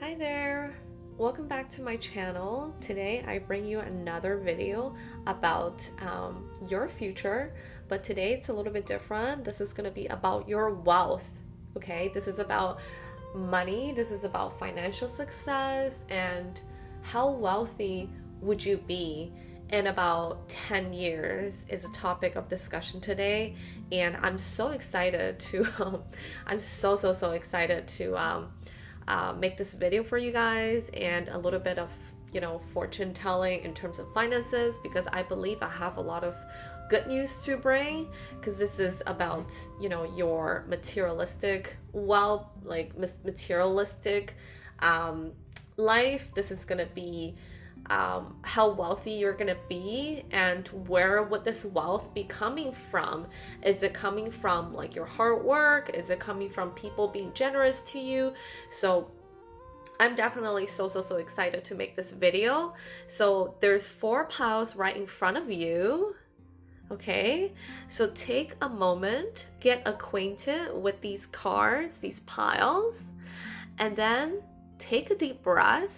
Hi there, welcome back to my channel. Today I bring you another video about your future, but today it's a little bit different. This is going to be about your wealth. Okay, this is about money, this is about financial success, and how wealthy would you be in about 10 years is a topic of discussion today. And I'm so excited to I'm so excited to make this video for you guys, and a little bit of fortune telling in terms of finances, because I believe I have a lot of good news to bring, because this is about your materialistic materialistic life. This is gonna be how wealthy you're gonna be, and where would this wealth be coming from? Is it coming from like your hard work? Is it coming from people being generous to you? So I'm definitely so excited to make this video. So there's 4 piles right in front of you. Okay, so take a moment, get acquainted with these cards, these piles, and then take a deep breath.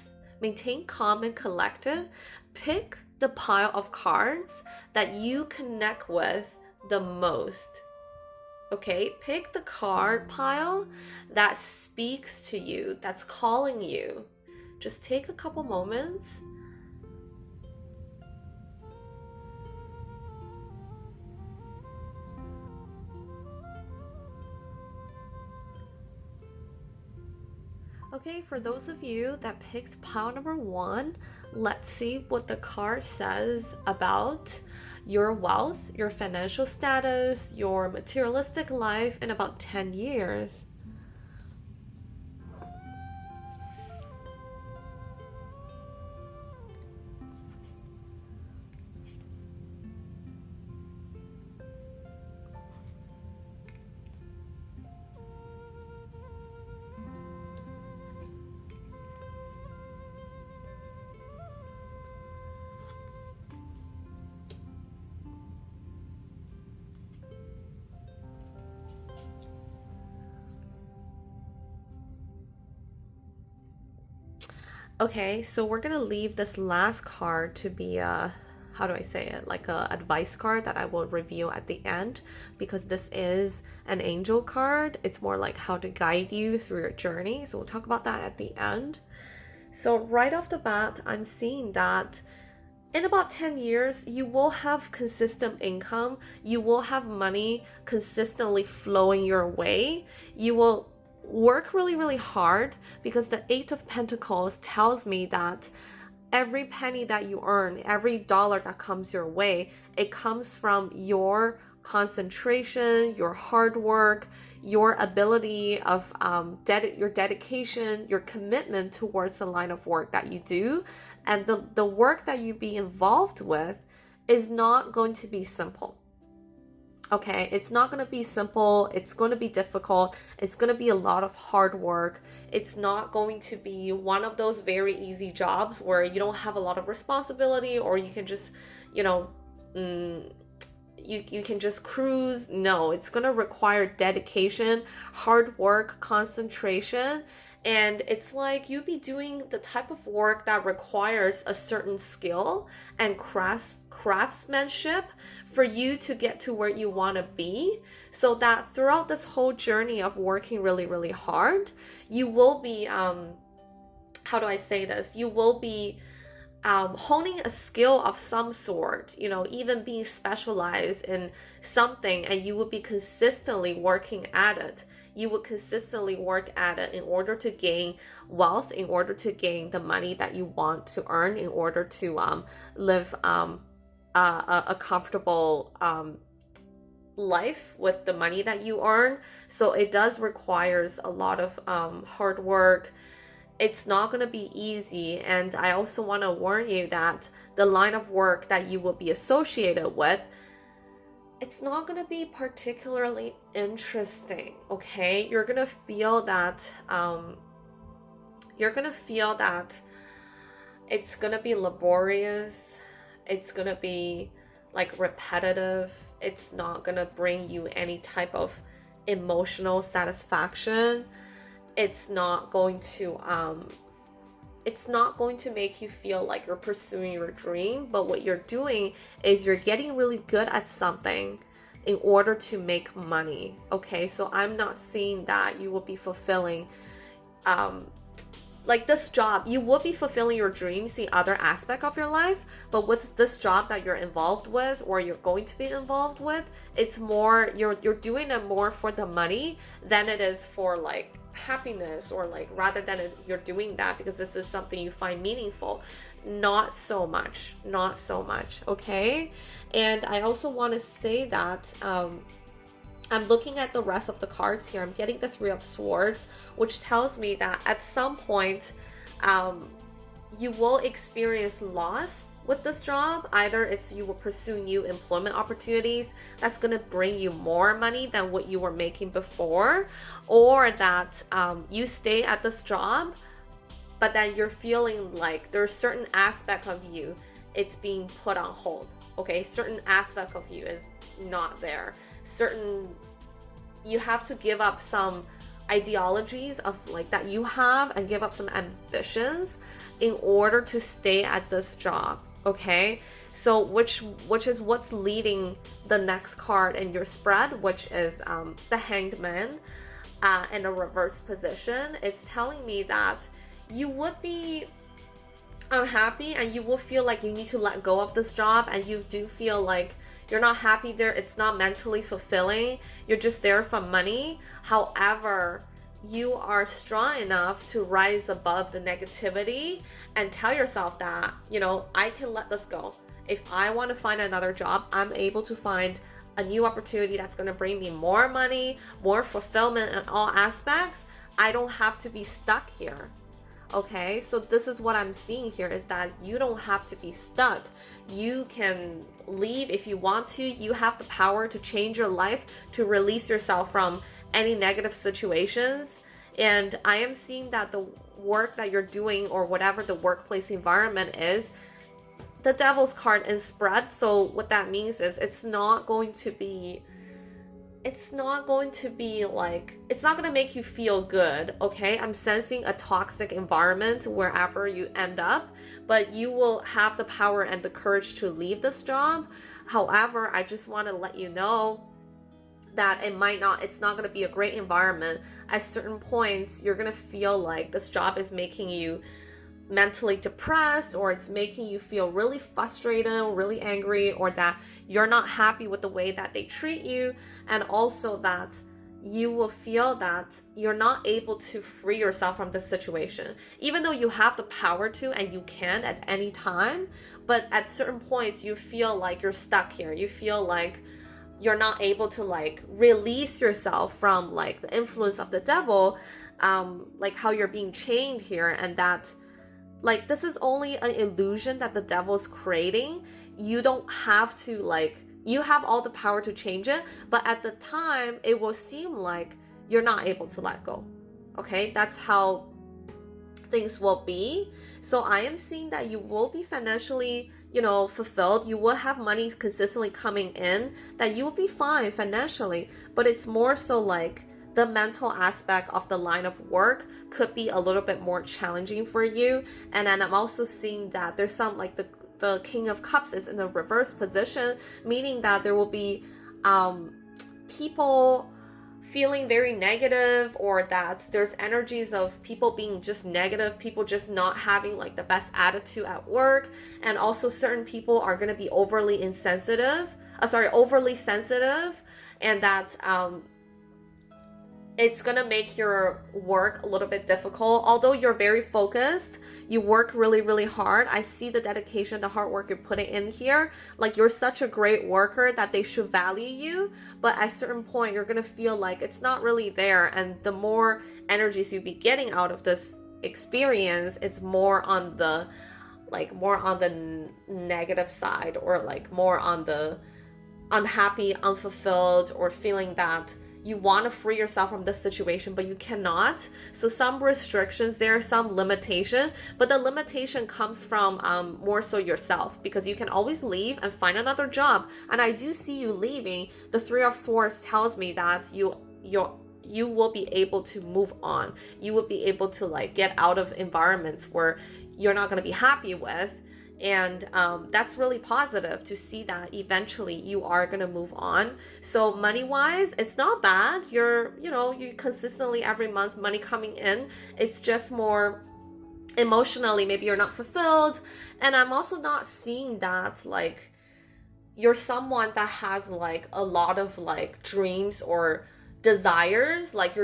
Maintain calm and collected. Pick the pile of cards that you connect with the most. Okay, pick the card pile that speaks to you, that's calling you. Just take a couple moments. Okay, for those of you that picked pile number 1, let's see what the card says about your wealth, your financial status, your materialistic life in about 10 years. Okay, so we're gonna leave this last card to be how do I say it, like a advice card that I will reveal at the end, because this is an angel card. It's more like how to guide you through your journey, so we'll talk about that at the end. So right off the bat, I'm seeing that in about 10 years you will have consistent income, you will have money consistently flowing your way, you will work really hard, because the 8 of Pentacles tells me that every penny that you earn, every dollar that comes your way, it comes from your concentration, your hard work, your ability of your dedication, your commitment towards the line of work that you do. And the work that you be involved with is not going to be simple. Okay, it's not going to be simple. It's going to be difficult. It's going to be a lot of hard work. It's not going to be one of those very easy jobs where you don't have a lot of responsibility, or you can just, you can just cruise. No, it's going to require dedication, hard work, concentration. And it's like you be doing the type of work that requires a certain skill and craftsmanship for you to get to where you want to be, so that throughout this whole journey of working really hard, you will be how do I say this, you will be honing a skill of some sort, even being specialized in something, and you will be consistently working at it. You will consistently work at it in order to gain wealth, in order to gain the money that you want to earn, in order to live a comfortable life with the money that you earn. So it does requires a lot of hard work. It's not going to be easy, and I also want to warn you that the line of work that you will be associated with, it's not going to be particularly interesting. Okay, you're going to feel that it's going to be laborious. It's going to be like repetitive. It's not going to bring you any type of emotional satisfaction. It's not going to it's not going to make you feel like you're pursuing your dream, but what you're doing is you're getting really good at something in order to make money. Okay, so I'm not seeing that you will be fulfilling like this job. You will be fulfilling your dreams the other aspect of your life, but with this job that you're involved with or you're going to be involved with, it's more you're doing it more for the money than it is for like happiness, or like rather than you're doing that because this is something you find meaningful. Not so much, not so much. Okay, and I also want to say that I'm looking at the rest of the cards here. I'm getting the Three of Swords, which tells me that at some point you will experience loss with this job. Either it's you will pursue new employment opportunities that's going to bring you more money than what you were making before, or that you stay at this job but then you're feeling like there's certain aspect of you, it's being put on hold. Okay, certain aspect of you is not there. You have to give up some ideologies of like that you have, and give up some ambitions in order to stay at this job. Okay, so which is what's leading the next card in your spread, which is the Hanged Man in a reverse position. It's telling me that you would be unhappy and you will feel like you need to let go of this job, and you do feel like you're not happy there. It's not mentally fulfilling. You're just there for money. However, you are strong enough to rise above the negativity and tell yourself that, you know, I can let this go. If I want to find another job, I'm able to find a new opportunity that's going to bring me more money, more fulfillment in all aspects. I don't have to be stuck here. Okay, so this is what I'm seeing here, is that you don't have to be stuck. You can leave if you want to. You have the power to change your life, to release yourself from any negative situations. And I am seeing that the work that you're doing, or whatever the workplace environment is, the Devil's card in spread. So what that means is it's not going to be like, it's not going to make you feel good. Okay, I'm sensing a toxic environment wherever you end up, but you will have the power and the courage to leave this job. However, I just want to let you know that it's not going to be a great environment. At certain points, you're going to feel like this job is making you mentally depressed, or it's making you feel really frustrated, really angry, or that you're not happy with the way that they treat you, and also that you will feel that you're not able to free yourself from this situation, even though you have the power to, and you can at any time. But at certain points you feel like you're stuck here. You feel like you're not able to like release yourself from like the influence of the devil, like how you're being chained here, and that like this is only an illusion that the devil's creating. You don't have to, like, you have all the power to change it, but at the time it will seem like you're not able to let go. Okay, that's how things will be. So I am seeing that you will be financially, you know, fulfilled. You will have money consistently coming in, that you will be fine financially, but it's more so like the mental aspect of the line of work could be a little bit more challenging for you. And then I'm also seeing that there's some, like, the King of Cups is in a reverse position, meaning that there will be people feeling very negative, or that there's energies of people being just negative, people just not having like the best attitude at work. And also certain people are going to be overly sensitive, and that it's going to make your work a little bit difficult. Although you're very focused, you work really, really hard. I see the dedication, the hard work you're putting in here. Like, you're such a great worker that they should value you. But at a certain point, you're going to feel like it's not really there. And the more energies you be getting out of this experience, it's more on the negative side, or like more on the unhappy, unfulfilled, or feeling that you want to free yourself from this situation, but you cannot. So some restrictions there, some limitation, but the limitation comes from more so yourself, because you can always leave and find another job. And I do see you leaving. The Three of Swords tells me that you're you will be able to move on. You will be able to like get out of environments where you're not going to be happy with. And that's really positive to see that eventually you are going to move on. So money wise, it's not bad. You consistently every month money coming in. It's just more emotionally, maybe you're not fulfilled. And I'm also not seeing that like you're someone that has like a lot of like dreams or desires, like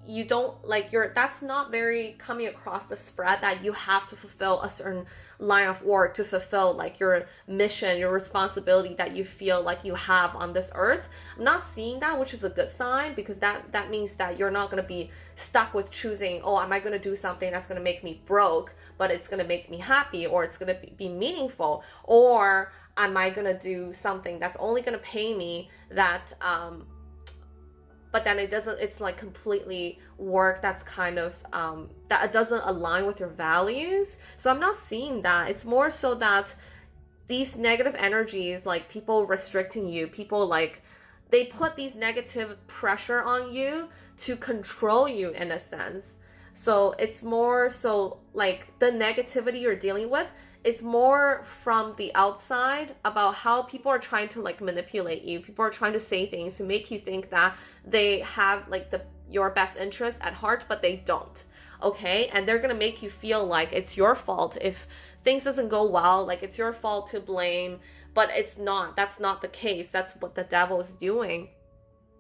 you don't like that's not very coming across the spread that you have to fulfill a certain line of work to fulfill like your mission, your responsibility that you feel like you have on this earth. I'm not seeing that, which is a good sign, because that means that you're not going to be stuck with choosing, oh, am I going to do something that's going to make me broke but it's going to make me happy, or it's going to be meaningful, or am I going to do something that's only going to pay me that but then it's like completely work that's kind of that it doesn't align with your values. So I'm not seeing that. It's more so that these negative energies, like people restricting you, people like they put these negative pressure on you to control you in a sense. So it's more so like the negativity you're dealing with, it's more from the outside about how people are trying to like manipulate you. People are trying to say things to make you think that they have like your best interest at heart, but they don't. Okay? And they're gonna make you feel like it's your fault if things doesn't go well, like it's your fault to blame, but it's not. That's not the case. That's what the devil is doing.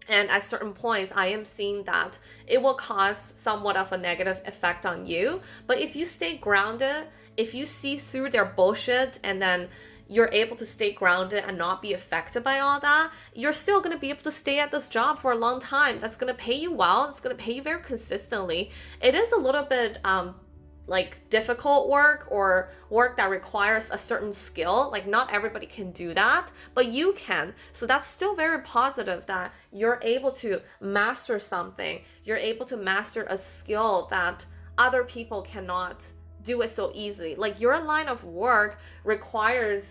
And at certain points, I am seeing that it will cause somewhat of a negative effect on you. But if you stay grounded, if you see through their bullshit and then you're able to stay grounded and not be affected by all that, you're still going to be able to stay at this job for a long time. That's going to pay you well. It's going to pay you very consistently. It is a little bit like difficult work or work that requires a certain skill. Like not everybody can do that, but you can. So that's still very positive that you're able to master something. You're able to master a skill that other people cannot do it so easily. Like your line of work requires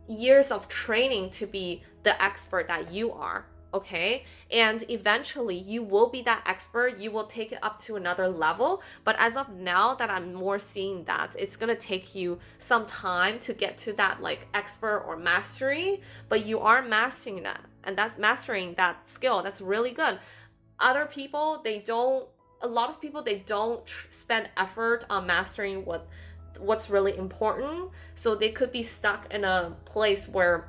years of training to be the expert that you are. Okay, and eventually you will be that expert. You will take it up to another level, but as of now that I'm more seeing that it's gonna take you some time to get to that like expert or mastery, but you are mastering that, and that's mastering that skill. That's really good. Other people, a lot of people, they don't spend effort on mastering what's really important, so they could be stuck in a place where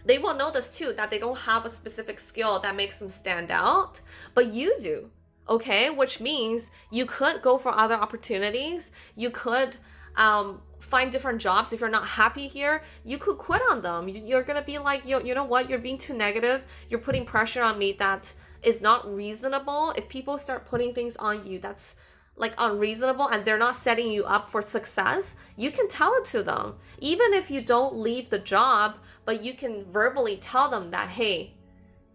they will notice too that they don't have a specific skill that makes them stand out, but you do. Okay, which means you could go for other opportunities. You could find different jobs. If you're not happy here, you could quit on them. You're gonna be like, you know what, you're being too negative. You're putting pressure on me that is not reasonable. If people start putting things on you that's like unreasonable and they're not setting you up for success, you can tell it to them. Even if you don't leave the job, but you can verbally tell them that, hey,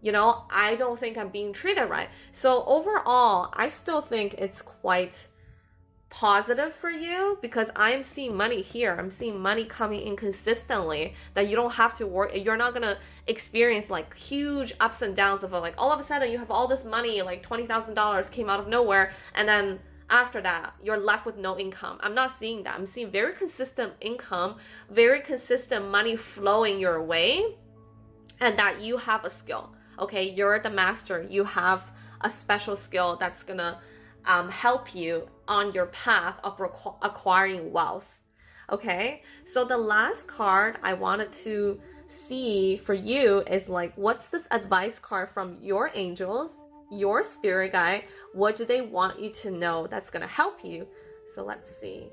I don't think I'm being treated right. So overall, I still think it's quite positive for you, because I'm seeing money here. I'm seeing money coming in consistently that you don't have to worry. You're not gonna experience like huge ups and downs of like all of a sudden you have all this money, like $20,000 came out of nowhere, and then after that you're left with no income. I'm not seeing that. I'm seeing very consistent income, very consistent money flowing your way, and that you have a skill. Okay, you're the master. You have a special skill that's gonna help you on your path of acquiring wealth. Okay, so the last card I wanted to see for you is like, what's this advice card from your angels, your spirit guide? What do they want you to know that's gonna help you? So let's see.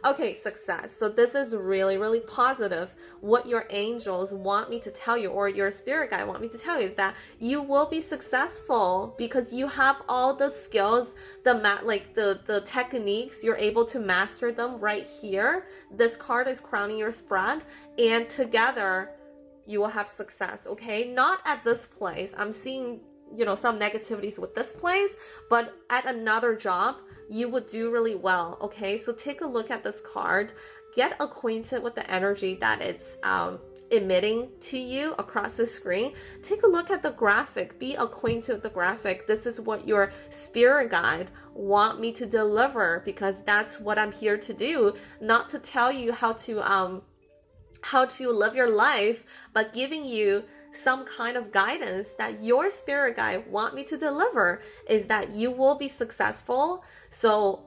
Okay, success. So this is really, really positive. What your angels want me to tell you, or your spirit guide want me to tell you, is that you will be successful because you have all the skills, the techniques. You're able to master them right here. This card is crowning your spread, and together you will have success. Okay, not at this place. I'm seeing some negativities with this place, but at another job you would do really well. Okay, so take a look at this card, get acquainted with the energy that it's emitting to you across the screen, take a look at the graphic. Be acquainted with the graphic. This is what your spirit guide want me to deliver, because that's what I'm here to do. Not to tell you how to live your life, but giving you some kind of guidance that your spirit guide want me to deliver is that you will be successful. So,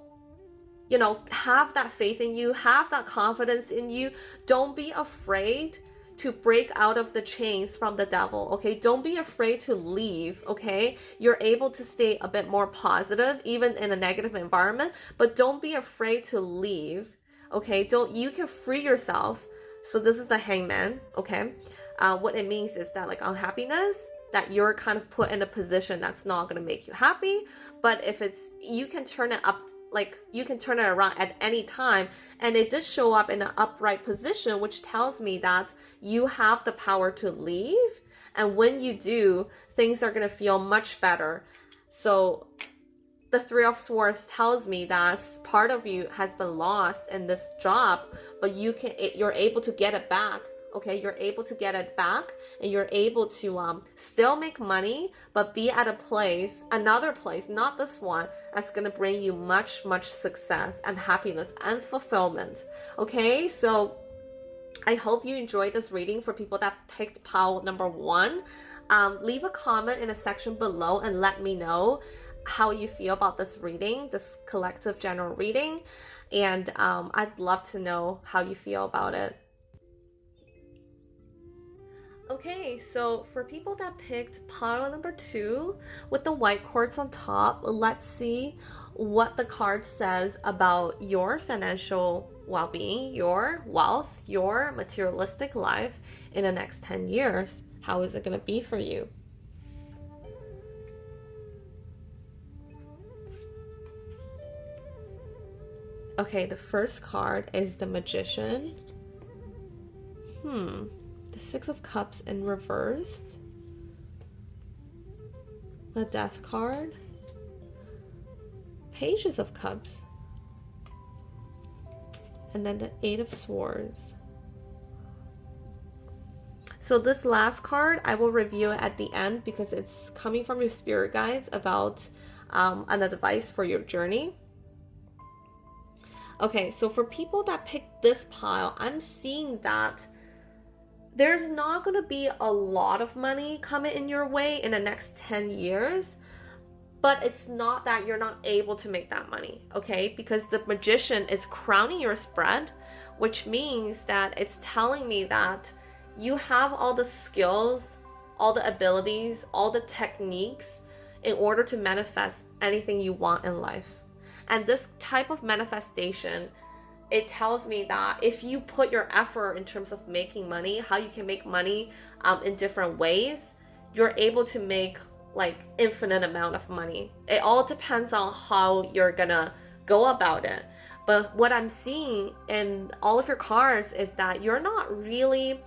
you know, have that faith in you, have that confidence in you. Don't be afraid to break out of the chains from the devil, okay? Don't be afraid to leave, okay? You're able to stay a bit more positive, even in a negative environment, but don't be afraid to leave, okay? You can free yourself. So this is a hangman, okay? What it means is that, like, unhappiness, that you're kind of put in a position that's not going to make you happy, but if it's, you can turn it up, like, you can turn it around at any time, and it does show up in an upright position, which tells me that you have the power to leave, and when you do, things are going to feel much better. So the Three of Swords tells me that part of you has been lost in this job, but you're able to get it back. Okay, you're able to get it back, and you're able to still make money, but be at a place, another place, not this one, that's going to bring you much, much success and happiness and fulfillment. Okay, so I hope you enjoyed this reading for people that picked pile number 1. Leave a comment in the section below and let me know how you feel about this reading, this collective general reading, and I'd love to know how you feel about it. Okay, so for people that picked pile number 2 with the white quartz on top, let's see what the card says about your financial well-being, your wealth, your materialistic life in the next 10 years. How is it going to be for you? Okay, the first card is the Magician. The Six of Cups in reversed. The Death card. Pages of Cups. And then the Eight of Swords. So this last card, I will review it at the end because it's coming from your spirit guides about an advice for your journey. Okay, so for people that picked this pile, I'm seeing that there's not going to be a lot of money coming in your way in the next 10 years, but it's not that you're not able to make that money, okay? Because the Magician is crowning your spread, which means that it's telling me that you have all the skills, all the abilities, all the techniques in order to manifest anything you want in life. And this type of manifestation, it tells me that if you put your effort in terms of making money, how you can make money in different ways, you're able to make like infinite amount of money. It all depends on how you're gonna go about it. But what I'm seeing in all of your cards is that you're not really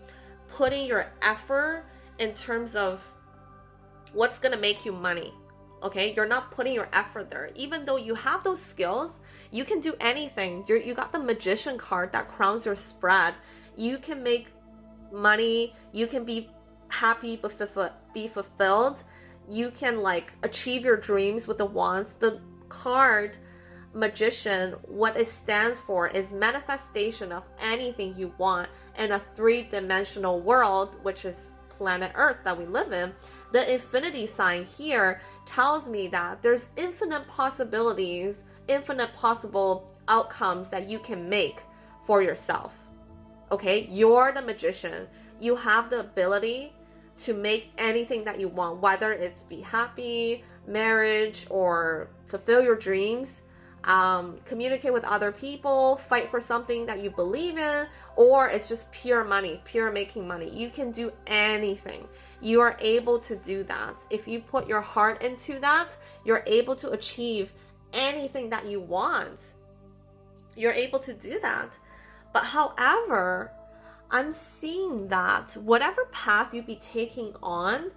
putting your effort in terms of what's gonna make you money. Okay, you're not putting your effort there. Even though you have those skills, you can do anything. You got the Magician card that crowns your spread. You can make money. You can be happy, but be fulfilled. You can like achieve your dreams with the wands. The card Magician, what it stands for is manifestation of anything you want in a 3-dimensional world, which is planet Earth that we live in. The infinity sign here tells me that there's infinite possibilities, infinite possible outcomes that you can make for yourself. Okay, you're the Magician. You have the ability to make anything that you want, whether it's be happy, marriage, or fulfill your dreams, communicate with other people, fight for something that you believe in, or it's just pure money, pure making money. You can do anything. You are able to do that. If you put your heart into that, you're able to achieve anything that you want. You're able to do that. But however, I'm seeing that whatever path you be taking on,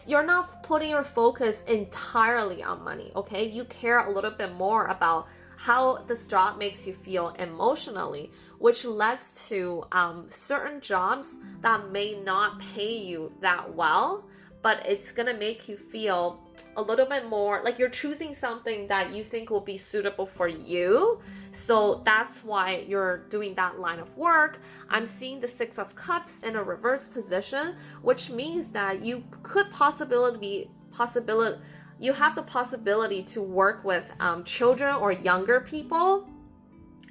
you're not putting your focus entirely on money, okay? You care a little bit more about how this job makes you feel emotionally, which leads to certain jobs that may not pay you that well, but it's gonna make you feel a little bit more like you're choosing something that you think will be suitable for you. So that's why you're doing that line of work. I'm seeing the Six of Cups in a reverse position, which means that you could you have the possibility to work with children or younger people,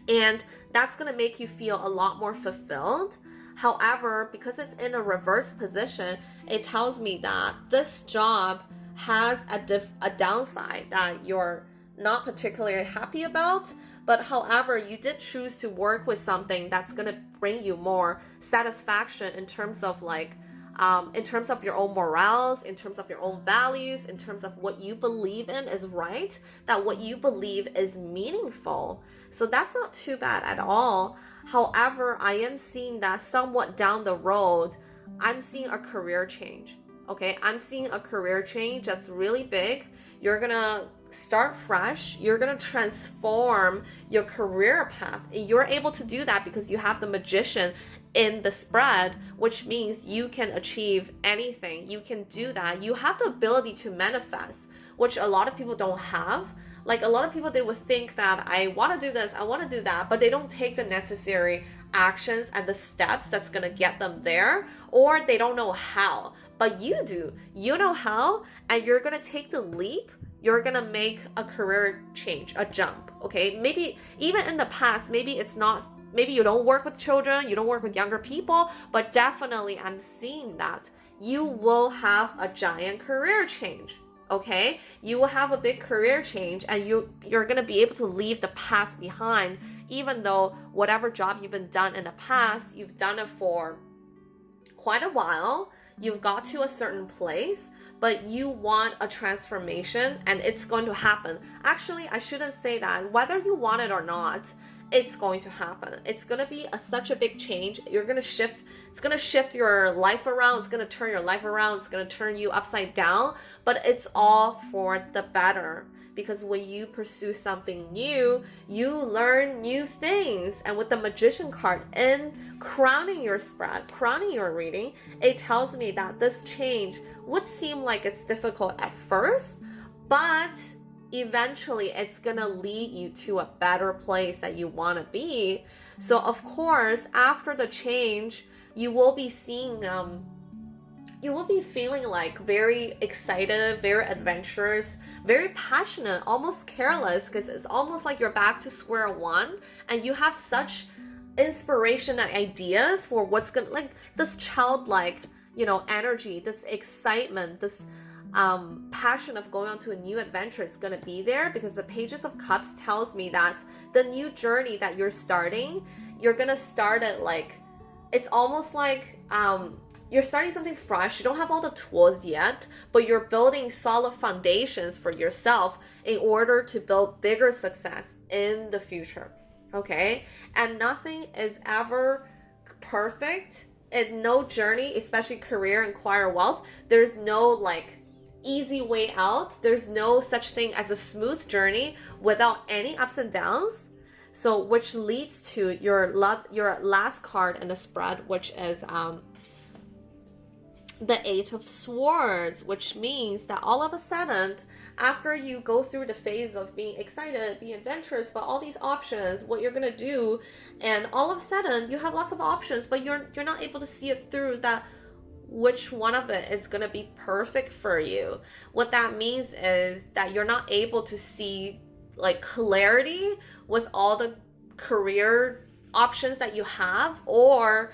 and that's going to make you feel a lot more fulfilled. However, because it's in a reverse position, it tells me that this job has a downside that you're not particularly happy about. But however, you did choose to work with something that's going to bring you more satisfaction in terms of in terms of your own morals, in terms of your own values, in terms of what you believe in is right, that what you believe is meaningful. So that's not too bad at all. However, I am seeing that somewhat down the road, I'm seeing a career change. Okay, I'm seeing a career change that's really big. You're gonna start fresh. You're gonna transform your career path. You're able to do that because you have the Magician in the spread, which means you can achieve anything. You can do that. You have the ability to manifest, which a lot of people don't have. Like a lot of people, they would think that I want to do this, I want to do that, but they don't take the necessary actions and the steps that's going to get them there, or they don't know how. But you do. You know how, and you're going to take the leap. You're going to make a career change, a jump, okay? Maybe even in the past, maybe you don't work with children, you don't work with younger people, but definitely I'm seeing that you will have a giant career change. Okay, you will have a big career change, and you're gonna be able to leave the past behind. Even though whatever job you've been done in the past, you've done it for quite a while, you've got to a certain place, but you want a transformation, and it's going to happen. Actually, I shouldn't say that. Whether you want it or not, it's going to happen. It's going to be such a big change. You're going to shift. It's going to shift your life around. It's going to turn your life around. It's going to turn you upside down. But it's all for the better. Because when you pursue something new, you learn new things. And with the Magician card in crowning your spread, crowning your reading, it tells me that this change would seem like it's difficult at first, but eventually it's gonna lead you to a better place that you want to be. So of course, after the change, you will be seeing you will be feeling like very excited, very adventurous, very passionate, almost careless, because it's almost like you're back to square one, and you have such inspiration and ideas for what's gonna, like this childlike, energy, this excitement, this passion of going on to a new adventure is going to be there, because the Pages of Cups tells me that the new journey that you're starting, you're going to start it like, it's almost like you're starting something fresh. You don't have all the tools yet, but you're building solid foundations for yourself in order to build bigger success in the future. Okay? And nothing is ever perfect. In no journey, especially career and acquire wealth, there's no easy way out. There's no such thing as a smooth journey without any ups and downs. So which leads to your last card in the spread, which is the Eight of Swords, which means that all of a sudden, after you go through the phase of being excited, being adventurous about all these options, what you're gonna do, and all of a sudden you have lots of options, but you're not able to see it through, that which one of it is gonna be perfect for you. What that means is that you're not able to see clarity with all the career options that you have, or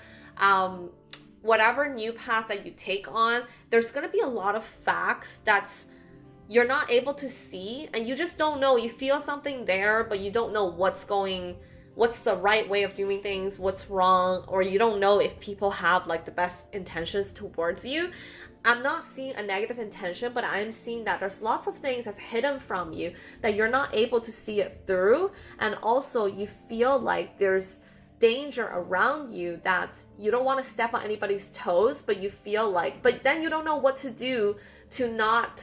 whatever new path that you take on. There's gonna be a lot of facts that's you're not able to see, and you just don't know. You feel something there, but you don't know what's the right way of doing things, what's wrong, or you don't know if people have the best intentions towards you. I'm not seeing a negative intention, but I'm seeing that there's lots of things that's hidden from you that you're not able to see it through, and also you feel like there's danger around you that you don't want to step on anybody's toes, but you feel but then you don't know what to do to not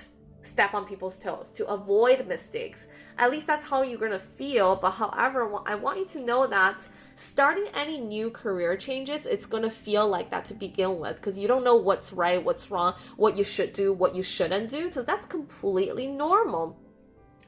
step on people's toes, to avoid mistakes. At least that's how you're gonna feel. But however, I want you to know that starting any new career changes, it's gonna feel like that to begin with, because you don't know what's right, what's wrong, what you should do, what you shouldn't do. So that's completely normal.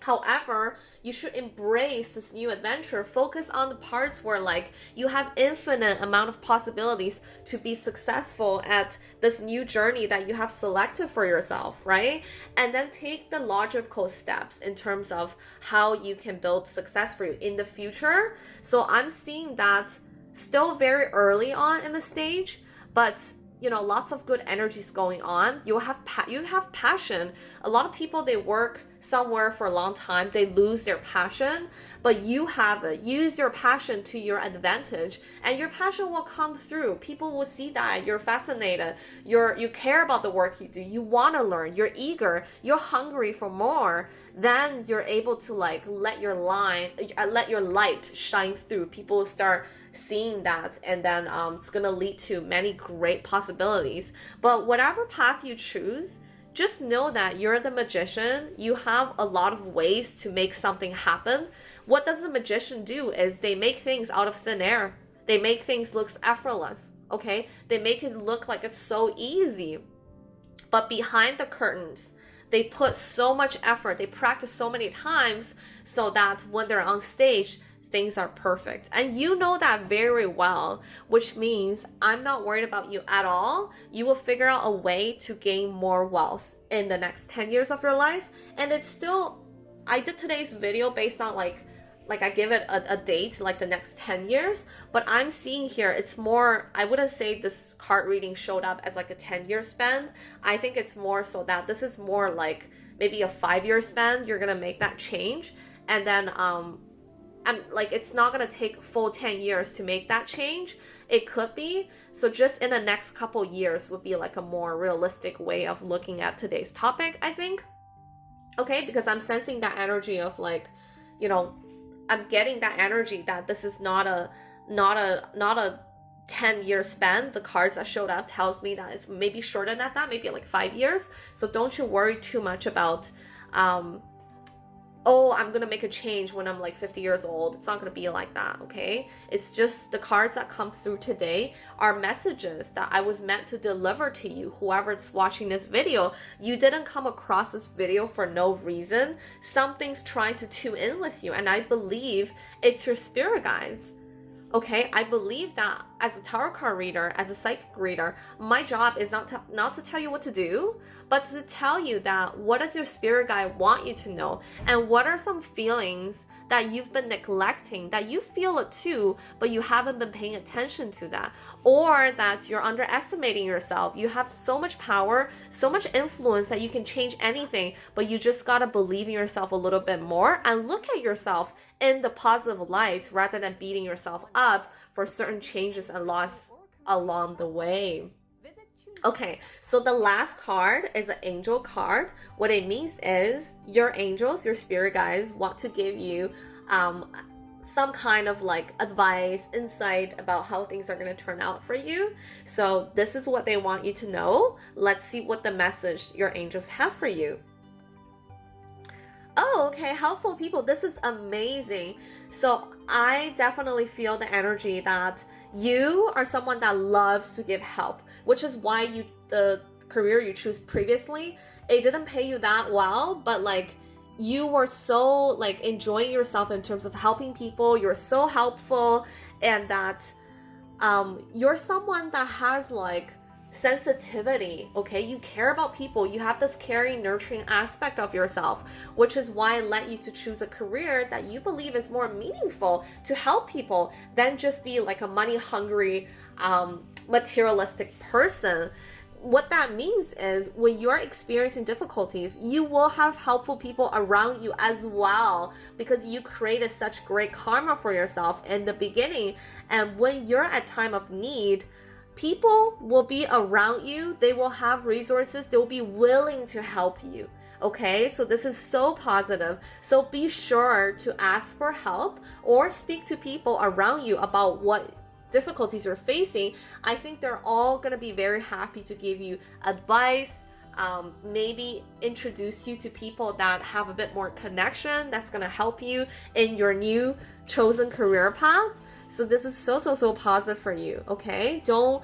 However, you should embrace this new adventure. Focus on the parts where like you have infinite amount of possibilities to be successful at this new journey that you have selected for yourself, right? And then take the logical steps in terms of how you can build success for you in the future. So I'm seeing that still very early on in the stage, but you know, lots of good energies going on. You have passion. A lot of people, they work somewhere for a long time, they lose their passion, but you have it. Use your passion to your advantage, and your passion will come through. People will see that you're fascinated, you care about the work you do, you want to learn, you're eager, you're hungry for more. Then you're able to like let your light shine through. People will start seeing that, and then it's gonna lead to many great possibilities. But whatever path you choose, just know that you're the magician. You have a lot of ways to make something happen. What does a magician do is they make things out of thin air. They make things look effortless, okay? They make it look like it's so easy. But behind the curtains, they put so much effort, they practice so many times so that when they're on stage, things are perfect. And you know that very well, which means I'm not worried about you at all. You will figure out a way to gain more wealth in the next 10 years of your life. And it's still, I did today's video based on like I give it a date, like the next 10 years, but I'm seeing here, it's more, I wouldn't say this card reading showed up as like a 10-year span. I think it's more so that this is more like maybe a 5-year span. You're gonna make that change, and then and like it's not gonna take full 10 years to make that change. It could be. So just in the next couple years would be like a more realistic way of looking at today's topic, I think. Okay, because I'm sensing that energy of like, you know, I'm getting that energy that this is not a 10-year span. The cards that showed up tells me that it's maybe shorter than that, maybe like 5 years. So don't you worry too much about oh, I'm gonna make a change when I'm like 50 years old. It's not gonna be like that, okay? It's just the cards that come through today are messages that I was meant to deliver to you. Whoever's watching this video, you didn't come across this video for no reason. Something's trying to tune in with you, and I believe it's your spirit guides. Okay, I believe that as a tarot card reader, as a psychic reader, my job is not to tell you what to do, but to tell you that what does your spirit guide want you to know, and what are some feelings that you've been neglecting, that you feel it too, but you haven't been paying attention to that, or that you're underestimating yourself. You have so much power, so much influence that you can change anything, but you just gotta believe in yourself a little bit more and look at yourself in the positive light rather than beating yourself up for certain changes and loss along the way. Okay, so the last card is an angel card. What it means is your angels, your spirit guides want to give you some kind of like advice, insight about how things are going to turn out for you. So this is what they want you to know. Let's see what the message your angels have for you. Oh, okay, helpful people. This is amazing. So I definitely feel the energy that you are someone that loves to give help, which is why the career you choose previously, it didn't pay you that well, but like you were so like enjoying yourself in terms of helping people. You're so helpful, and that you're someone that has like sensitivity, okay? You care about people. You have this caring, nurturing aspect of yourself, which is why I let you to choose a career that you believe is more meaningful to help people than just be like a money hungry, materialistic person. What that means is when you're experiencing difficulties, you will have helpful people around you as well, because you created such great karma for yourself in the beginning. And when you're at time of need, people will be around you. They will have resources. They will be willing to help you. Okay, so this is so positive. So be sure to ask for help or speak to people around you about what difficulties you're facing. I think they're all going to be very happy to give you advice, maybe introduce you to people that have a bit more connection, that's going to help you in your new chosen career path. So this is so positive for you, okay? Don't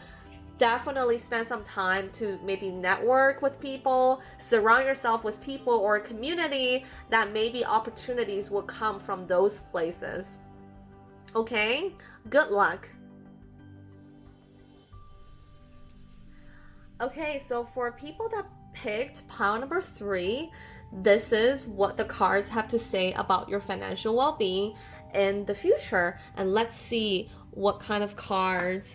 definitely spend some time to maybe network with people, surround yourself with people or a community that maybe opportunities will come from those places. Okay? Good luck. Okay, so for people that picked pile number 3, this is what the cards have to say about your financial well-being in the future. And let's see what kind of cards,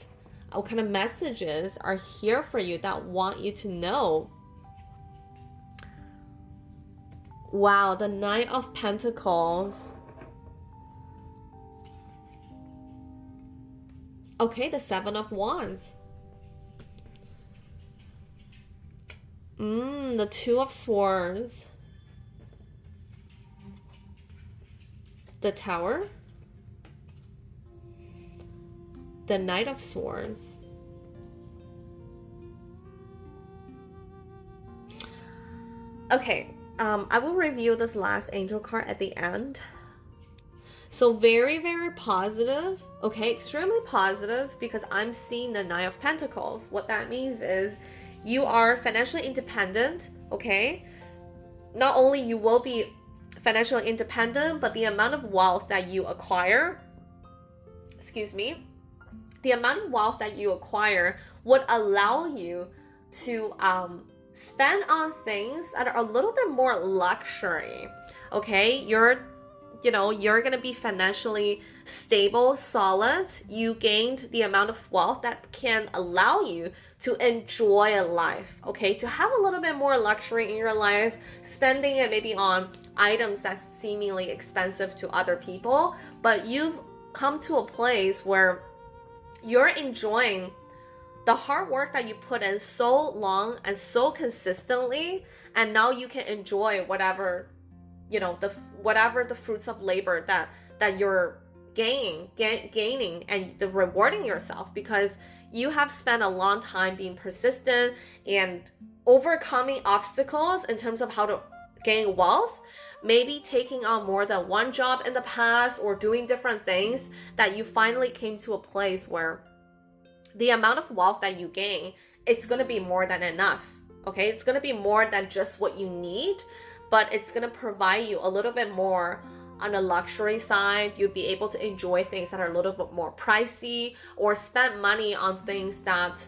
what kind of messages are here for you that want you to know. Wow, the Knight of Pentacles. Okay, the 7 of Wands. The 2 of Swords. The Tower. The Knight of Swords. Okay, I will review this last angel card at the end. So very positive, okay, extremely positive, because I'm seeing the Nine of Pentacles. What that means is you are financially independent, okay? Not only you will be financially independent, but the amount of wealth that you acquire, the amount of wealth that you acquire would allow you to spend on things that are a little bit more luxury, okay? You're gonna be financially stable, solid. You gained the amount of wealth that can allow you to enjoy life, okay? To have a little bit more luxury in your life, spending it maybe on items that's seemingly expensive to other people, but you've come to a place where you're enjoying the hard work that you put in so long and so consistently, and now you can enjoy whatever the fruits of labor that you're gaining and the rewarding yourself, because you have spent a long time being persistent and overcoming obstacles in terms of how to gain wealth, maybe taking on more than one job in the past or doing different things, that you finally came to a place where the amount of wealth that you gain, it's going to be more than enough, okay? It's going to be more than just what you need, but it's going to provide you a little bit more on the luxury side. You'll be able to enjoy things that are a little bit more pricey, or spend money on things that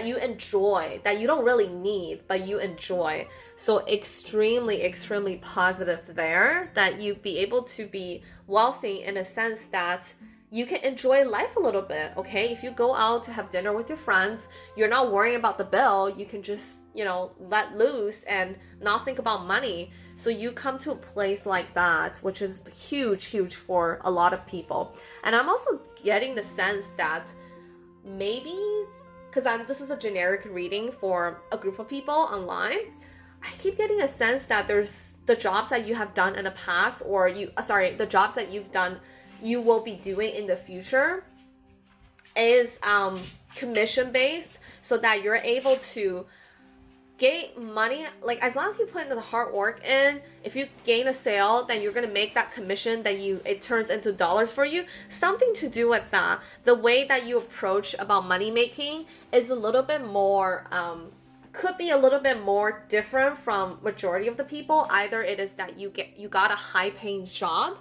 you enjoy, that you don't really need, but you enjoy. So extremely positive there, that you'd be able to be wealthy in a sense that you can enjoy life a little bit, okay? If you go out to have dinner with your friends, you're not worrying about the bill. You can just, let loose and not think about money. So you come to a place like that, which is huge for a lot of people. And I'm also getting the sense that maybe, because this is a generic reading for a group of people online, I keep getting a sense that there's the jobs that you have done in the past, or the jobs that you've done, you will be doing in the future is commission based, so that you're able to gain money. Like, as long as you put into the hard work in, if you gain a sale, then you're gonna make that commission, that it turns into dollars for you. Something to do with that. The way that you approach about money making is a little bit more could be a little bit more different from majority of the people. Either it is that you got a high paying job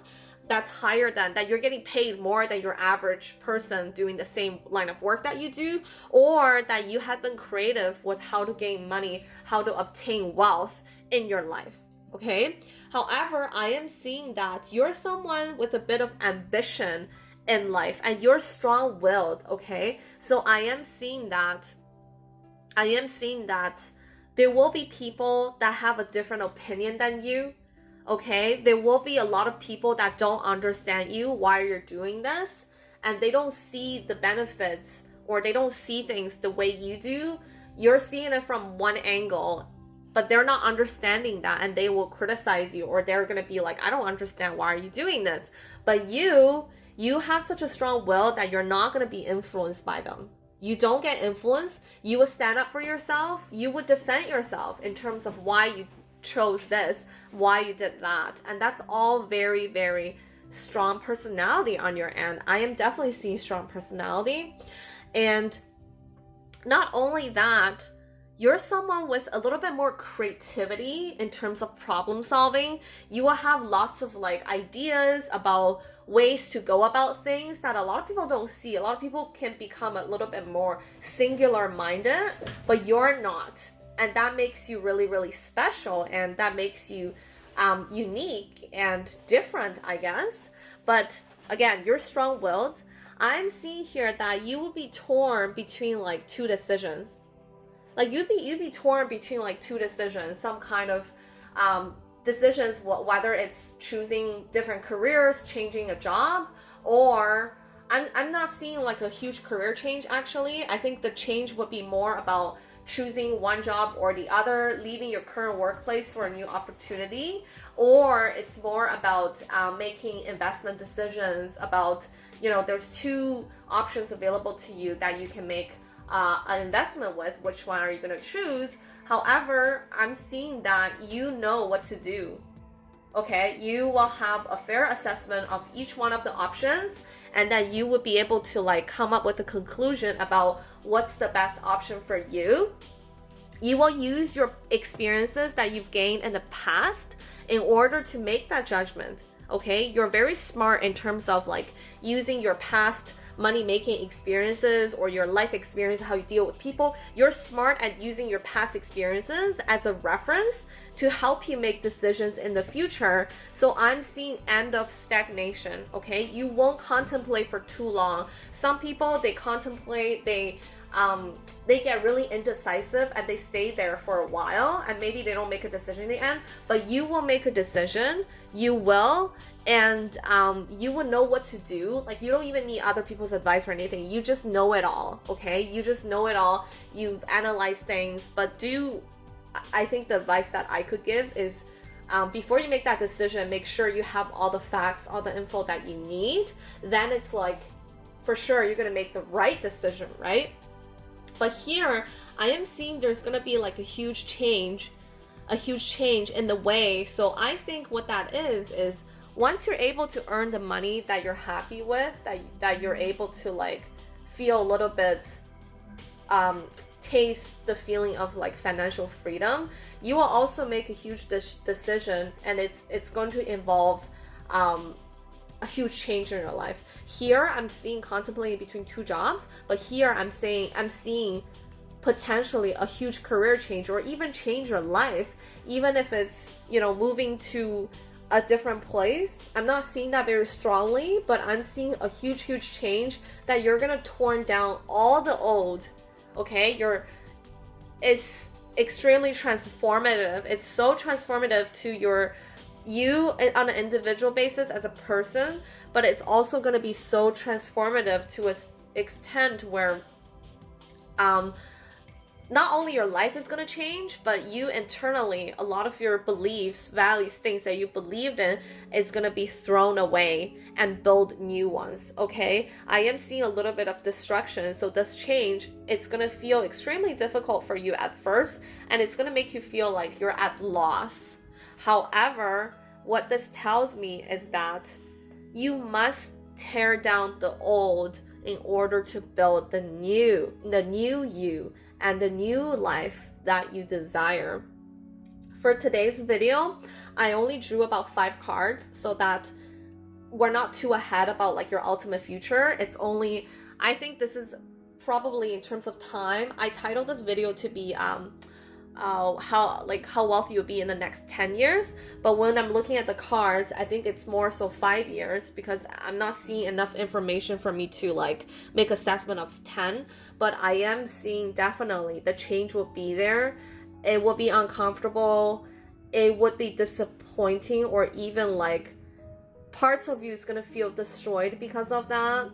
that's higher than that, you're getting paid more than your average person doing the same line of work that you do, or that you have been creative with how to gain money, how to obtain wealth in your life, okay? However, I am seeing that you're someone with a bit of ambition in life, and you're strong-willed, okay? So I am seeing that there will be people that have a different opinion than you, okay? There will be a lot of people that don't understand you, why you're doing this, and they don't see the benefits, or they don't see things the way you do. You're seeing it from one angle, but they're not understanding that, and they will criticize you, or they're gonna be like, I don't understand, why are you doing this? But you have such a strong will that you're not gonna be influenced by them. you don't get influenced, you would stand up for yourself, you would defend yourself in terms of why you chose this, why you did that. And that's all very, very strong personality on your end. I am definitely seeing strong personality. And not only that, you're someone with a little bit more creativity in terms of problem solving. You will have lots of like ideas about ways to go about things that a lot of people don't see. A lot of people can become a little bit more singular minded, but you're not. And that makes you really, really special, and that makes you unique and different, I guess. But again, you're strong-willed. I'm seeing here that you will be torn between like two decisions. Like you'd be torn between like two decisions, some kind of decisions, whether it's choosing different careers, changing a job, or I'm not seeing like a huge career change actually. I think the change would be more about choosing one job or the other, leaving your current workplace for a new opportunity, or it's more about making investment decisions about, you know, there's two options available to you that you can make an investment with. Which one are you going to choose? However, I'm seeing that you know what to do. Okay, you will have a fair assessment of each one of the options, and then you would be able to like come up with a conclusion about what's the best option for you. You will use your experiences that you've gained in the past in order to make that judgment. Okay, you're very smart in terms of like using your past money-making experiences or your life experience, how you deal with people. You're smart at using your past experiences as a reference to help you make decisions in the future. So I'm seeing end of stagnation. Okay, you won't contemplate for too long. Some people, they contemplate, they get really indecisive and they stay there for a while, and maybe they don't make a decision in the end. But you will make a decision. You will. And you will know what to do. Like, you don't even need other people's advice or anything. You just know it all. Okay, you just know it all. You analyze things. But I think the advice that I could give is before you make that decision, make sure you have all the facts, all the info that you need. Then it's like, for sure, you're gonna make the right decision, right? But here, I am seeing there's gonna be like a huge change in the way. So I think what that is once you're able to earn the money that you're happy with, that you're able to like feel a little bit, taste the feeling of like financial freedom, you will also make a huge decision, and it's going to involve a huge change in your life. Here I'm seeing contemplating between two jobs, but here I'm seeing potentially a huge career change, or even change your life, even if it's, you know, moving to a different place. I'm not seeing that very strongly, but I'm seeing a huge change that you're gonna torn down all the old. Okay, it's extremely transformative. It's so transformative to you on an individual basis as a person, but it's also going to be so transformative to an extent where not only your life is going to change, but you internally, a lot of your beliefs, values, things that you believed in is going to be thrown away and build new ones. Okay, I am seeing a little bit of destruction. So this change, it's going to feel extremely difficult for you at first, and it's going to make you feel like you're at loss. However, what this tells me is that you must tear down the old in order to build the new you and the new life that you desire. For today's video, I only drew about 5 cards so that we're not too ahead about like your ultimate future. It's only, I think this is probably, in terms of time, I titled this video to be how wealthy you'll be in the next 10 years. But when I'm looking at the cards, I think it's more so 5 years, because I'm not seeing enough information for me to like make assessment of 10. But I am seeing definitely the change will be there. It will be uncomfortable. It would be disappointing, or even like parts of you is going to feel destroyed because of that.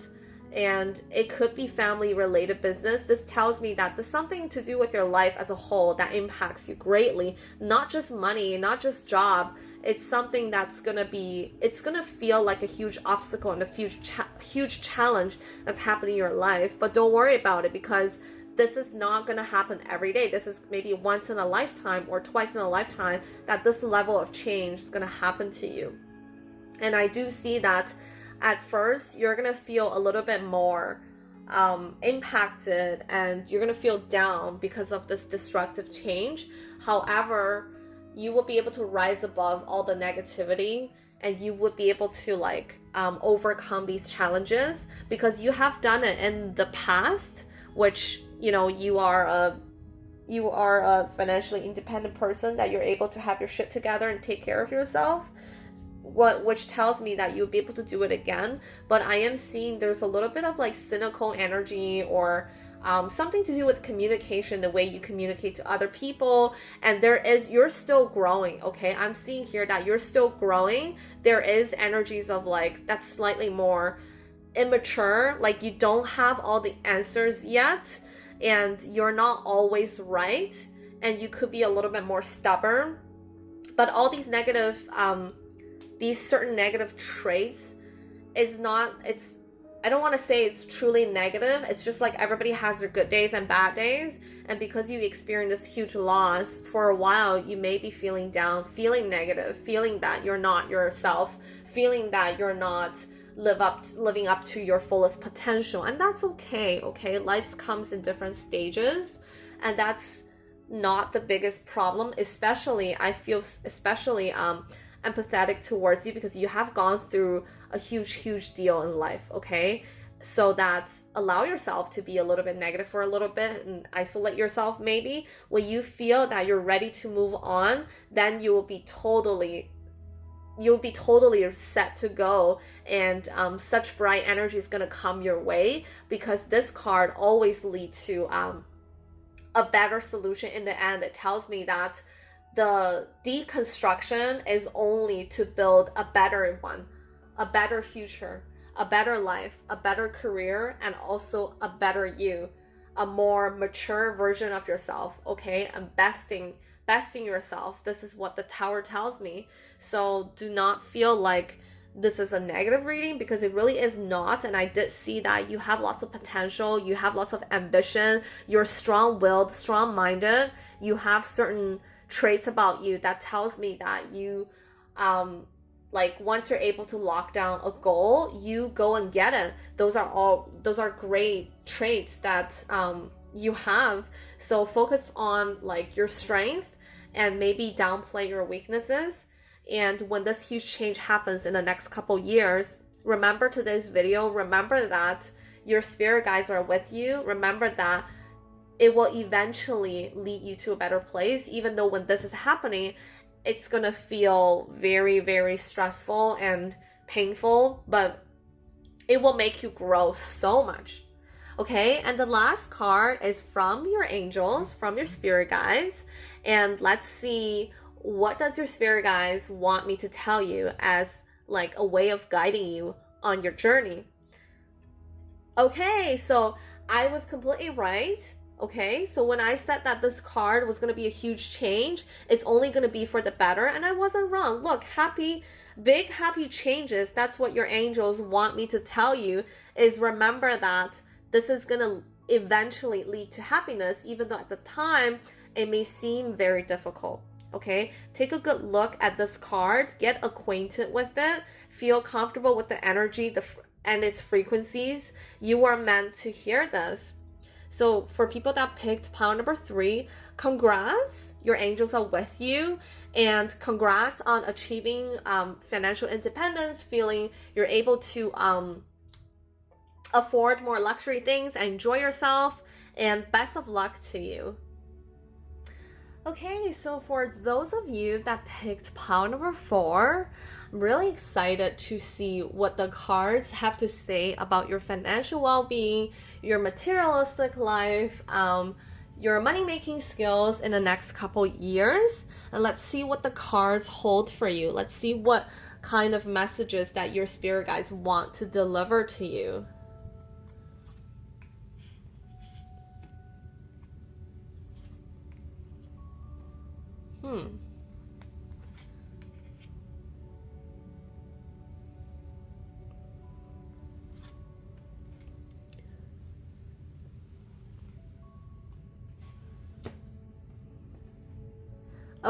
And it could be family related business. This tells me that there's something to do with your life as a whole that impacts you greatly, not just money, not just job. It's something that's gonna be, it's gonna feel like a huge obstacle and a huge challenge that's happening in your life, but don't worry about it, because this is not going to happen every day. This is maybe once in a lifetime or twice in a lifetime that this level of change is going to happen to you. And I do see that at first you're going to feel a little bit more impacted, and you're going to feel down because of this destructive change. However, you will be able to rise above all the negativity, and you would be able to like overcome these challenges, because you have done it in the past, which, you know, you are a financially independent person, that you're able to have your shit together and take care of yourself, which tells me that you'll be able to do it again. But I am seeing there's a little bit of like cynical energy, or something to do with communication, the way you communicate to other people, and you're still growing, okay? I'm seeing here that you're still growing. There is energies of like, that's slightly more immature, like you don't have all the answers yet, and you're not always right, and you could be a little bit more stubborn. But all these negative, these certain negative traits I don't want to say it's truly negative. It's just like everybody has their good days and bad days. And because you experience this huge loss, for a while, you may be feeling down, feeling negative, feeling that you're not yourself, feeling that you're not living up to your fullest potential. And that's okay, okay? Life comes in different stages, and that's not the biggest problem. Especially, I feel especially empathetic towards you, because you have gone through a huge deal in life, okay? So that allow yourself to be a little bit negative for a little bit and isolate yourself. Maybe when you feel that you're ready to move on, then you'll be totally set to go, and such bright energy is going to come your way, because this card always leads to a better solution in the end. It tells me that the deconstruction is only to build a better one, a better future, a better life, a better career, and also a better you, a more mature version of yourself, okay? And besting yourself. This is what the Tower tells me. So do not feel like this is a negative reading, because it really is not. And I did see that you have lots of potential, you have lots of ambition, you're strong-willed, strong-minded, you have certain traits about you that tells me that you like once you're able to lock down a goal, you go and get it. Those are great traits that you have. So focus on like your strength, and maybe downplay your weaknesses. And when this huge change happens in the next couple years, remember today's video, remember that your spirit guides are with you. Remember that it will eventually lead you to a better place, even though when this is happening, it's gonna feel very stressful and painful, but it will make you grow so much, okay? And the last card is from your angels, from your spirit guides, and let's see, what does your spirit guides want me to tell you as like a way of guiding you on your journey? Okay, so I was completely right. Okay, so when I said that this card was going to be a huge change, it's only going to be for the better, and I wasn't wrong. Look, big happy changes. That's what your angels want me to tell you, is remember that this is going to eventually lead to happiness, even though at the time it may seem very difficult. Okay, take a good look at this card, get acquainted with it, feel comfortable with the energy and its frequencies. You are meant to hear this. So for people that picked pile number 3, congrats, your angels are with you, and congrats on achieving financial independence, feeling you're able to afford more luxury things, enjoy yourself, and best of luck to you. Okay, so for those of you that picked pile number 4, I'm really excited to see what the cards have to say about your financial well-being, your materialistic life, your money-making skills in the next couple years. And let's see what the cards hold for you. Let's see what kind of messages that your spirit guides want to deliver to you.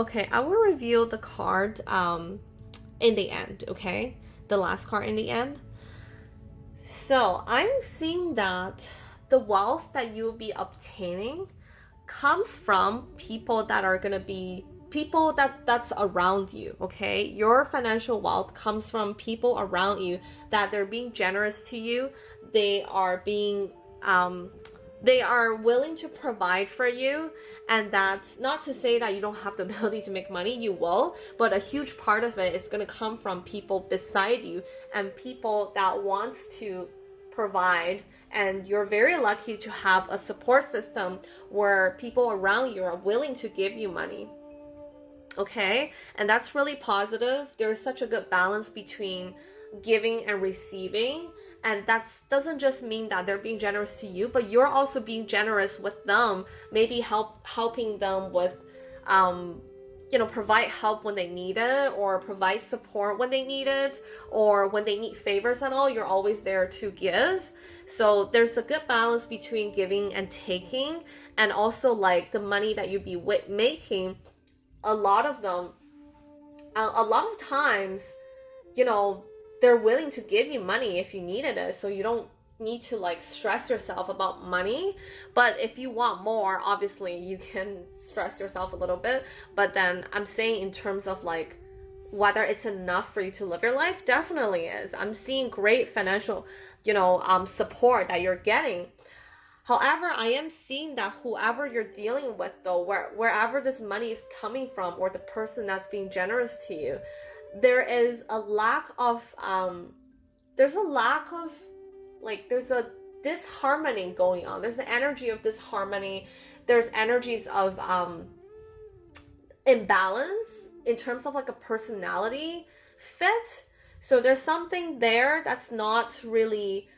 Okay, I will reveal the card in the end, okay? The last card in the end. So I'm seeing that the wealth that you'll be obtaining comes from people that are gonna be people that's around you, okay? Your financial wealth comes from people around you, that they're being generous to you. They are being they are willing to provide for you. And that's not to say that you don't have the ability to make money, you will, but a huge part of it is going to come from people beside you and people that wants to provide. And you're very lucky to have a support system where people around you are willing to give you money, okay? And that's really positive. There's such a good balance between giving and receiving, and that doesn't just mean that they're being generous to you, but you're also being generous with them, maybe helping them with provide help when they need it, or provide support when they need it, or when they need favors and all, you're always there to give. So there's a good balance between giving and taking. And also, like, the money that you'd be making, a lot of times, they're willing to give you money if you needed it, so you don't need to like stress yourself about money. But if you want more, obviously you can stress yourself a little bit. But then I'm saying, in terms of like whether it's enough for you to live your life, definitely is. I'm seeing great financial support that you're getting. However, I am seeing that whoever you're dealing with, though, wherever this money is coming from, or the person that's being generous to you, there is a lack of there's a disharmony going on. There's an energy of disharmony. There's energies of imbalance in terms of like a personality fit. So there's something there that's not really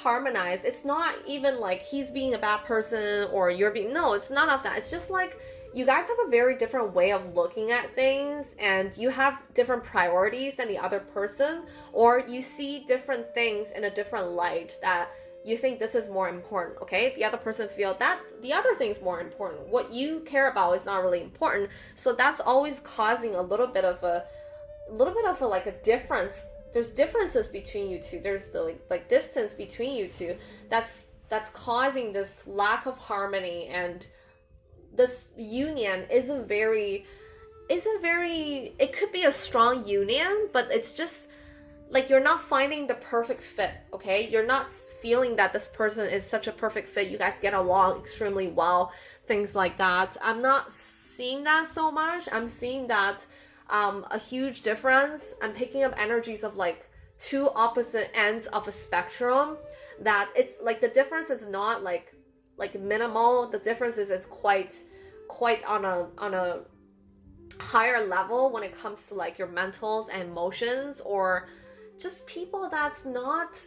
harmonized. It's not even like he's being a bad person or you're being, no, it's none of that. It's just like you guys have a very different way of looking at things, and you have different priorities than the other person, or you see different things in a different light, that you think this is more important, okay? The other person feels that the other thing's more important. What you care about is not really important. So that's always causing a little bit of a like a difference. There's differences between you two. There's the like distance between you two. That's causing this lack of harmony, and this union isn't very, it could be a strong union, but it's just like you're not finding the perfect fit, okay? You're not feeling that this person is such a perfect fit. You guys get along extremely well, things like that. I'm not seeing that so much. I'm seeing that a huge difference. I'm picking up energies of like two opposite ends of a spectrum, that it's like the difference is not like minimal. The difference is quite on a higher level when it comes to like your mentals and emotions, or just people that's not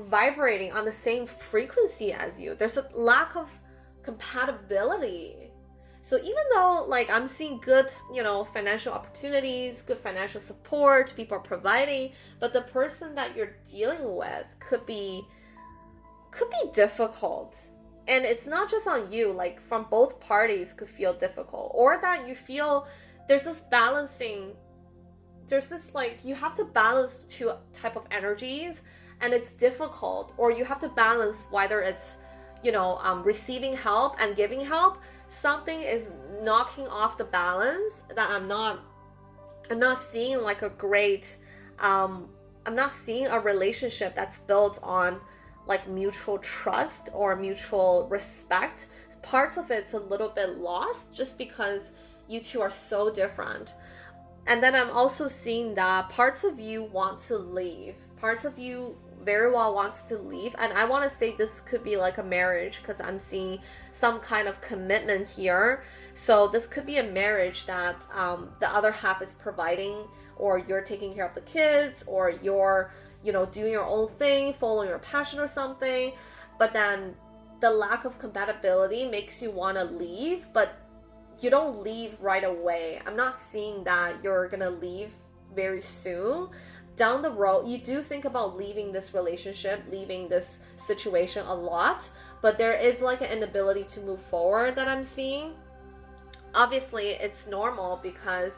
vibrating on the same frequency as you. There's a lack of compatibility. So even though like I'm seeing good, financial opportunities, good financial support, people are providing, but the person that you're dealing with could be difficult. And it's not just on you, like from both parties could feel difficult, or that you feel there's this balancing, there's this like you have to balance two type of energies, and it's difficult. Or you have to balance whether it's receiving help and giving help. Something is knocking off the balance, that I'm not seeing like a great I'm not seeing a relationship that's built on like mutual trust or mutual respect. Parts of it's a little bit lost just because you two are so different. And then I'm also seeing that parts of you want to leave. Parts of you very well wants to leave. And I want to say this could be like a marriage, because I'm seeing some kind of commitment here. So this could be a marriage that the other half is providing, or you're taking care of the kids, or you're doing your own thing, following your passion or something. But then the lack of compatibility makes you want to leave, but you don't leave right away. I'm not seeing that you're gonna leave very soon. Down the road, you do think about leaving this relationship, leaving this situation a lot, but there is like an inability to move forward that I'm seeing. obviously it's normal, because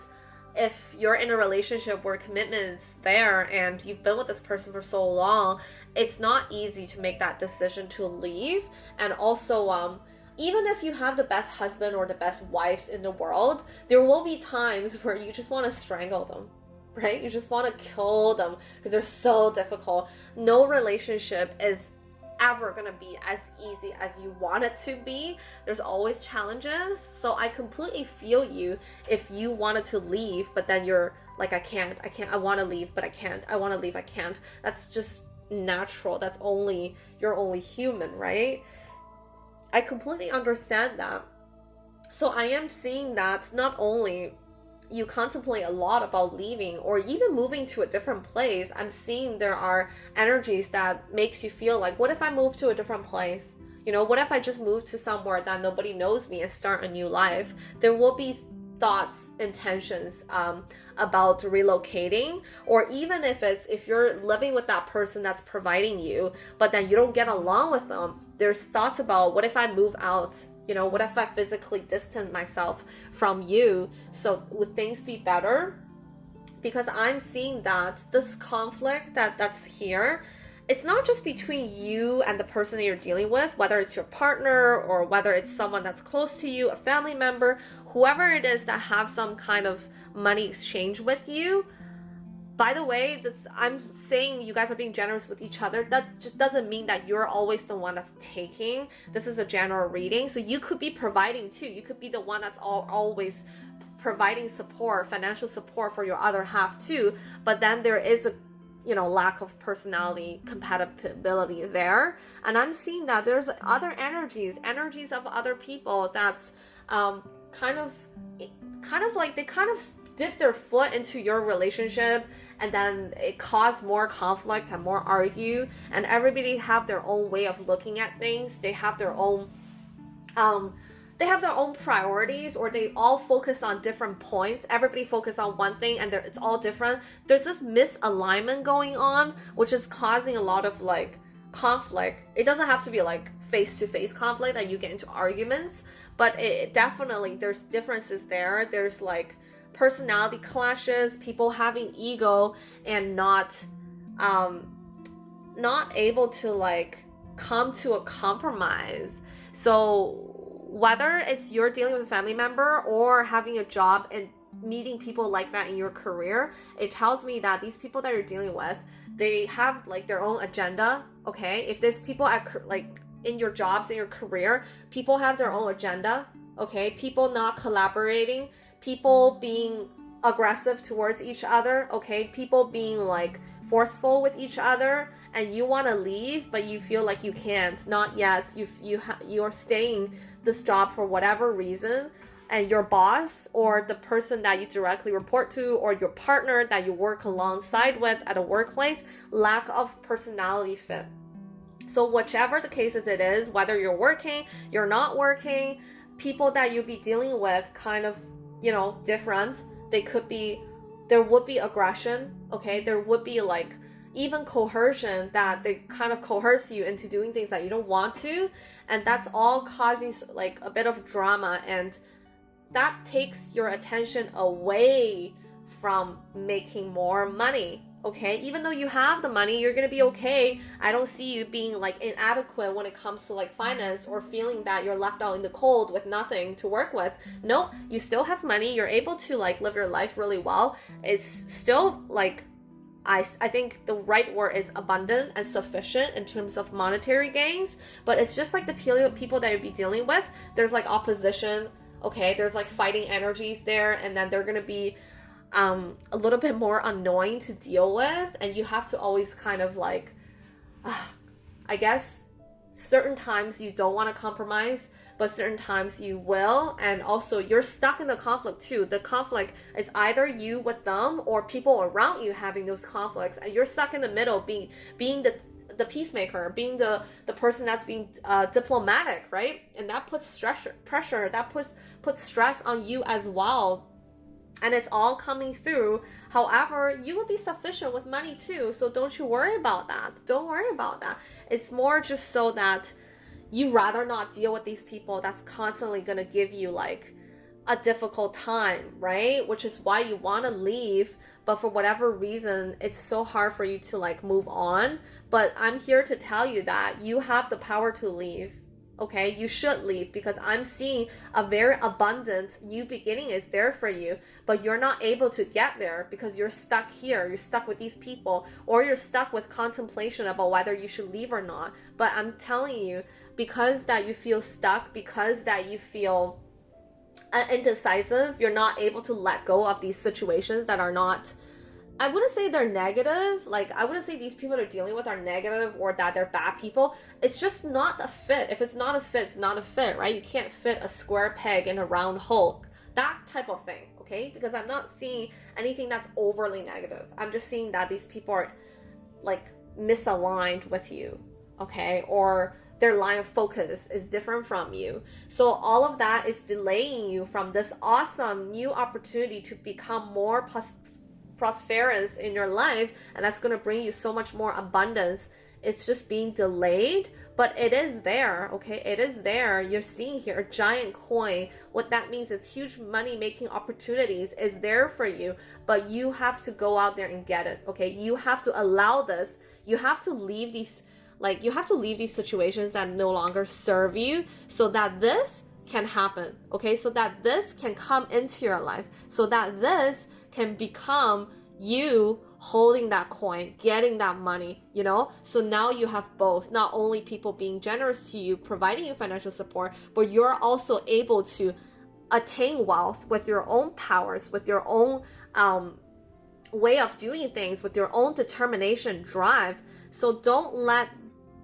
if you're in a relationship where commitment is there and you've been with this person for so long, it's not easy to make that decision to leave. And also, even if you have the best husband or the best wives in the world, there will be times where you just want to strangle them, right? You just want to kill them because they're so difficult. No relationship is ever going to be as easy as you want it to be. There's always challenges. So I completely feel you if you wanted to leave, but then you're like, I can't, I want to leave, but I can't, I want to leave, I can't. That's just natural. That's only, you're only human, right? I completely understand that. So I am seeing that not only you contemplate a lot about leaving or even moving to a different place, I'm seeing there are energies that makes you feel like, what if I move to a different place? You know, what if I just move to somewhere that nobody knows me and start a new life? There will be thoughts, intentions about relocating, or even if you're living with that person that's providing you, but then you don't get along with them, there's thoughts about, what if I move out? You know, what if I physically distance myself from you? So would things be better? Because I'm seeing that this conflict that's here, it's not just between you and the person that you're dealing with, whether it's your partner or whether it's someone that's close to you, a family member, whoever it is that have some kind of money exchange with you. By the way, I'm saying you guys are being generous with each other. That just doesn't mean that you're always the one that's taking. This is a general reading. So you could be providing too. You could be the one that's always providing support, financial support for your other half too. But then there is a, you know, lack of personality compatibility there. And I'm seeing that there's other energies of other people that's kind of like they kind of dip their foot into your relationship, and then it caused more conflict and more argue, and everybody have their own way of looking at things. They have their own priorities, or they all focus on different points. Everybody focus on one thing and it's all different. There's this misalignment going on, which is causing a lot of like conflict. It doesn't have to be like face-to-face conflict that you get into arguments, but it definitely, there's differences there. There's like personality clashes, people having ego and not able to like come to a compromise. So whether it's you're dealing with a family member or having a job and meeting people like that in your career, it tells me that these people that you're dealing with, they have like their own agenda. Okay, if there's people at like in your jobs, in your career, people have their own agenda. Okay, people not collaborating, people being aggressive towards each other, okay, people being like forceful with each other, and you want to leave but you feel like you can't, not yet. You're staying this job for whatever reason, and your boss or the person that you directly report to or your partner that you work alongside with at a workplace, lack of personality fit. So whichever the cases it is, whether you're working, you're not working, people that you'll be dealing with kind of, you know, different. They could be, there would be aggression, okay? There would be like even coercion, that they kind of coerce you into doing things that you don't want to, and that's all causing like a bit of drama, and that takes your attention away from making more money. Okay, even though you have the money, you're gonna be okay. I don't see you being like inadequate when it comes to like finance, or feeling that you're left out in the cold with nothing to work with. No, you still have money. You're able to like live your life really well. It's still like, I think the right word is abundant and sufficient in terms of monetary gains. But it's just like the people that you'll be dealing with, there's like opposition. Okay, there's like fighting energies there, and then they're gonna be a little bit more annoying to deal with, and you have to always kind of like, I guess certain times you don't want to compromise, but certain times you will, and also you're stuck in the conflict too. The conflict is either you with them or people around you having those conflicts, and you're stuck in the middle, being the peacemaker, being the person that's being diplomatic, right? And that puts pressure, that puts stress on you as well. And it's all coming through. However, you will be sufficient with money too, so don't you worry about that. Don't worry about that. It's more just so that you rather not deal with these people that's constantly gonna give you like a difficult time, right? Which is why you want to leave, but for whatever reason, it's so hard for you to like move on. But I'm here to tell you that you have the power to leave. Okay, you should leave, because I'm seeing a very abundant new beginning is there for you, but you're not able to get there because you're stuck here. You're stuck with these people, or you're stuck with contemplation about whether you should leave or not. But I'm telling you, because that you feel stuck, because that you feel indecisive, you're not able to let go of these situations that are not, I wouldn't say they're negative. Like, I wouldn't say these people they're dealing with are negative or that they're bad people. It's just not a fit. If it's not a fit, it's not a fit, right? You can't fit a square peg in a round hole. That type of thing, okay? Because I'm not seeing anything that's overly negative. I'm just seeing that these people are, like, misaligned with you, okay? Or their line of focus is different from you. So all of that is delaying you from this awesome new opportunity to become more prosperous in your life, and that's going to bring you so much more abundance. It's just being delayed, but it is there, okay? It is there. You're seeing here a giant coin. What that means is huge money making opportunities is there for you, but you have to go out there and get it, okay? You have to allow this. You have to leave these, like, you have to leave these situations that no longer serve you, so that this can happen, okay? So that this can come into your life, so that this can become you holding that coin, getting that money, you know? So now you have both, not only people being generous to you, providing you financial support, but you're also able to attain wealth with your own powers, with your own way of doing things, with your own determination, drive. So don't let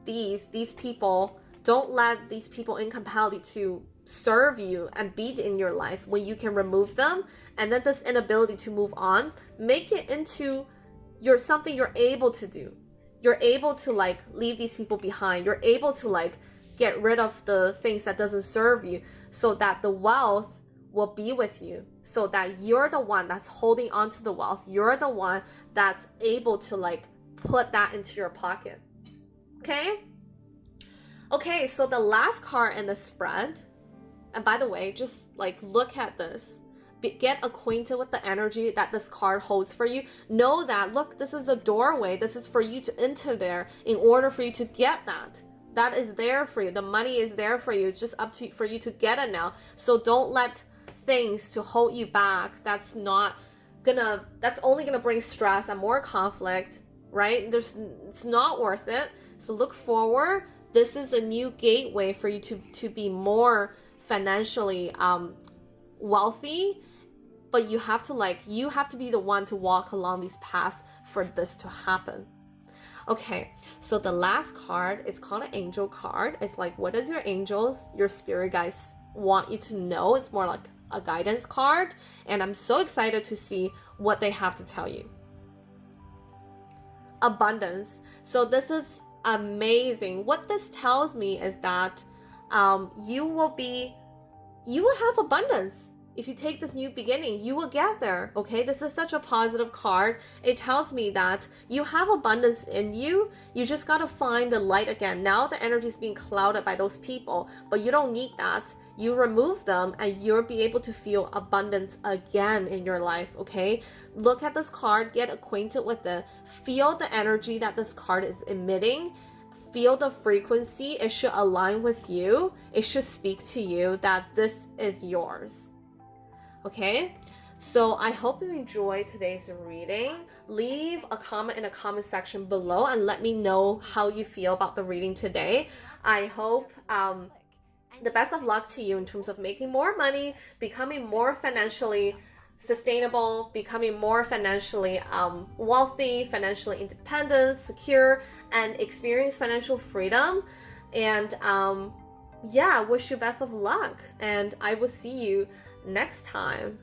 these people, don't let these people incompatibility to serve you and be in your life when you can remove them. And then this inability to move on, make it into something you're able to do. You're able to like leave these people behind. You're able to like get rid of the things that doesn't serve you, so that the wealth will be with you, so that you're the one that's holding on to the wealth. You're the one that's able to like put that into your pocket. Okay, so the last card in the spread, and by the way, just like look at this. Get acquainted with the energy that this card holds for you. Know that, look, this is a doorway. This is for you to enter there in order for you to get that. That is there for you. The money is there for you. It's just up to for you to get it now. So don't let things to hold you back. That's only gonna bring stress and more conflict, right? It's not worth it. So look forward. This is a new gateway for you to be more financially wealthy, but you have to be the one to walk along these paths for this to happen. Okay, so the last card is called an angel card. It's like, what does your angels, your spirit guides want you to know? It's more like a guidance card, and I'm so excited to see what they have to tell you. Abundance. So this is amazing. What this tells me is that you will have abundance. If you take this new beginning, you will get there, okay? This is such a positive card. It tells me that you have abundance in you. You just got to find the light again. Now the energy is being clouded by those people, but you don't need that. You remove them and you'll be able to feel abundance again in your life, okay? Look at this card, get acquainted with it. Feel the energy that this card is emitting. Feel the frequency. It should align with you. It should speak to you that this is yours. Okay, so I hope you enjoyed today's reading. Leave a comment in the comment section below and let me know how you feel about the reading today. I hope the best of luck to you in terms of making more money, becoming more financially sustainable, becoming more financially wealthy, financially independent, secure, and experience financial freedom. And yeah, wish you best of luck, and I will see you next time.